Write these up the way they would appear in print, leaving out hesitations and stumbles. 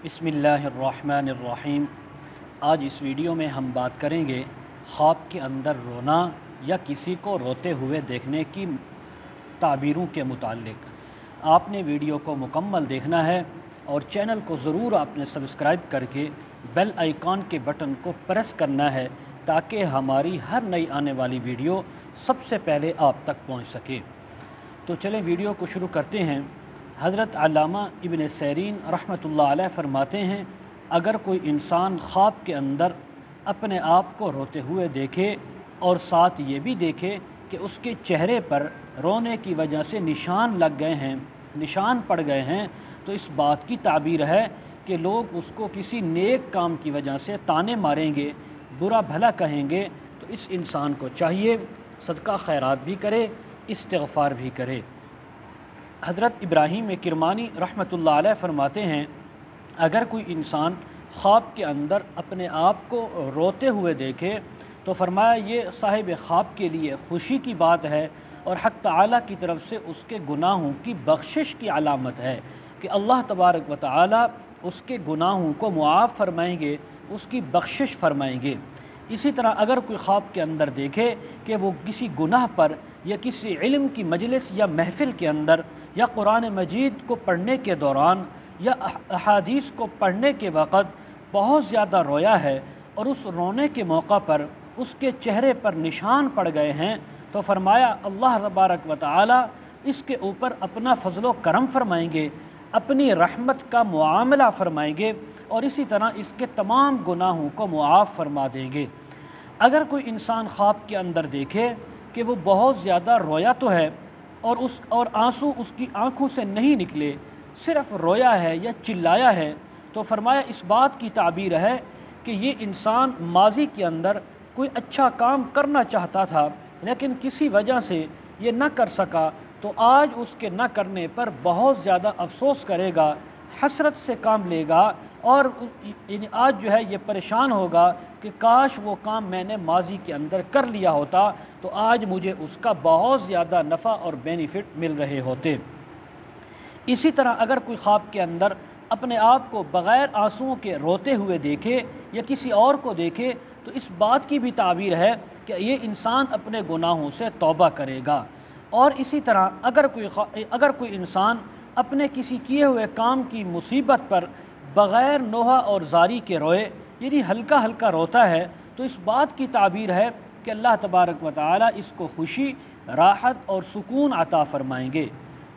بسم اللہ الرحمن الرحیم۔ آج اس ویڈیو میں ہم بات کریں گے خواب کے اندر رونا یا کسی کو روتے ہوئے دیکھنے کی تعبیروں کے متعلق۔ آپ نے ویڈیو کو مکمل دیکھنا ہے اور چینل کو ضرور آپ نے سبسکرائب کر کے بیل آئیکن کے بٹن کو پریس کرنا ہے تاکہ ہماری ہر نئی آنے والی ویڈیو سب سے پہلے آپ تک پہنچ سکے۔ تو چلیں ویڈیو کو شروع کرتے ہیں۔ حضرت علامہ ابن سیرین رحمۃ اللہ علیہ فرماتے ہیں، اگر کوئی انسان خواب کے اندر اپنے آپ کو روتے ہوئے دیکھے اور ساتھ یہ بھی دیکھے کہ اس کے چہرے پر رونے کی وجہ سے نشان لگ گئے ہیں، نشان پڑ گئے ہیں، تو اس بات کی تعبیر ہے کہ لوگ اس کو کسی نیک کام کی وجہ سے طعنے ماریں گے، برا بھلا کہیں گے، تو اس انسان کو چاہیے صدقہ خیرات بھی کرے، استغفار بھی کرے۔ حضرت ابراہیم کرمانی رحمۃ اللہ علیہ فرماتے ہیں، اگر کوئی انسان خواب کے اندر اپنے آپ کو روتے ہوئے دیکھے تو فرمایا یہ صاحب خواب کے لیے خوشی کی بات ہے اور حق تعالیٰ کی طرف سے اس کے گناہوں کی بخشش کی علامت ہے کہ اللہ تبارک و تعالیٰ اس کے گناہوں کو معاف فرمائیں گے، اس کی بخشش فرمائیں گے۔ اسی طرح اگر کوئی خواب کے اندر دیکھے کہ وہ کسی گناہ پر یا کسی علم کی مجلس یا محفل کے اندر یا قرآن مجید کو پڑھنے کے دوران یا احادیث کو پڑھنے کے وقت بہت زیادہ رویا ہے اور اس رونے کے موقع پر اس کے چہرے پر نشان پڑ گئے ہیں، تو فرمایا اللہ تبارک و تعالی اس کے اوپر اپنا فضل و کرم فرمائیں گے، اپنی رحمت کا معاملہ فرمائیں گے اور اسی طرح اس کے تمام گناہوں کو معاف فرما دیں گے۔ اگر کوئی انسان خواب کے اندر دیکھے کہ وہ بہت زیادہ رویا تو ہے اور آنسو اس کی آنکھوں سے نہیں نکلے، صرف رویا ہے یا چلایا ہے، تو فرمایا اس بات کی تعبیر ہے کہ یہ انسان ماضی کے اندر کوئی اچھا کام کرنا چاہتا تھا لیکن کسی وجہ سے یہ نہ کر سکا، تو آج اس کے نہ کرنے پر بہت زیادہ افسوس کرے گا، حسرت سے کام لے گا اور آج جو ہے یہ پریشان ہوگا کہ کاش وہ کام میں نے ماضی کے اندر کر لیا ہوتا تو آج مجھے اس کا بہت زیادہ نفع اور بینیفٹ مل رہے ہوتے۔ اسی طرح اگر کوئی خواب کے اندر اپنے آپ کو بغیر آنسوؤں کے روتے ہوئے دیکھے یا کسی اور کو دیکھے تو اس بات کی بھی تعبیر ہے کہ یہ انسان اپنے گناہوں سے توبہ کرے گا۔ اور اسی طرح اگر کوئی انسان اپنے کسی کیے ہوئے کام کی مصیبت پر بغیر نوحہ اور زاری کے روئے، یعنی ہلکا ہلکا روتا ہے، تو اس بات کی تعبیر ہے کہ اللہ تبارک و تعالی اس کو خوشی، راحت اور سکون عطا فرمائیں گے۔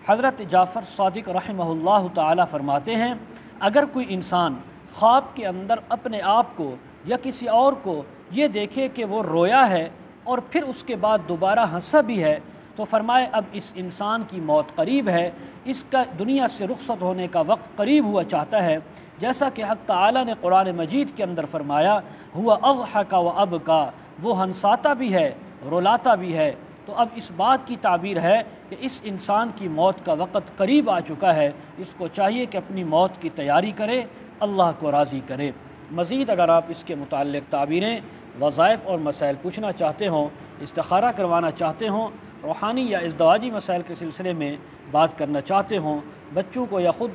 حضرت جعفر صادق رحمہ اللہ تعالی فرماتے ہیں، اگر کوئی انسان خواب کے اندر اپنے آپ کو یا کسی اور کو یہ دیکھے کہ وہ رویا ہے اور پھر اس کے بعد دوبارہ ہنسا بھی ہے، تو فرمائے اب اس انسان کی موت قریب ہے، اس کا دنیا سے رخصت ہونے کا وقت قریب ہوا چاہتا ہے، جیسا کہ حق تعالی نے قرآن مجید کے اندر فرمایا ہوا اضحک و ابکا، وہ ہنساتا بھی ہے رلاتا بھی ہے۔ تو اب اس بات کی تعبیر ہے کہ اس انسان کی موت کا وقت قریب آ چکا ہے، اس کو چاہیے کہ اپنی موت کی تیاری کرے، اللہ کو راضی کرے۔ مزید اگر آپ اس کے متعلق تعبیریں، وظائف اور مسائل پوچھنا چاہتے ہوں، استخارہ کروانا چاہتے ہوں، روحانی یا ازدواجی مسائل کے سلسلے میں بات کرنا چاہتے ہوں، بچوں کو یا خود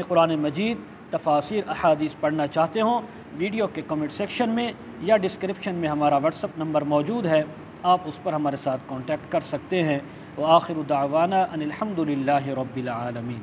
قرآن مجید تفاسیر احادیث پڑھنا چاہتے ہوں، ویڈیو کے کمنٹ سیکشن میں یا ڈسکرپشن میں ہمارا واٹس اپ نمبر موجود ہے، آپ اس پر ہمارے ساتھ کانٹیکٹ کر سکتے ہیں۔ وآخر دعوانا ان الحمد للہ رب العالمین۔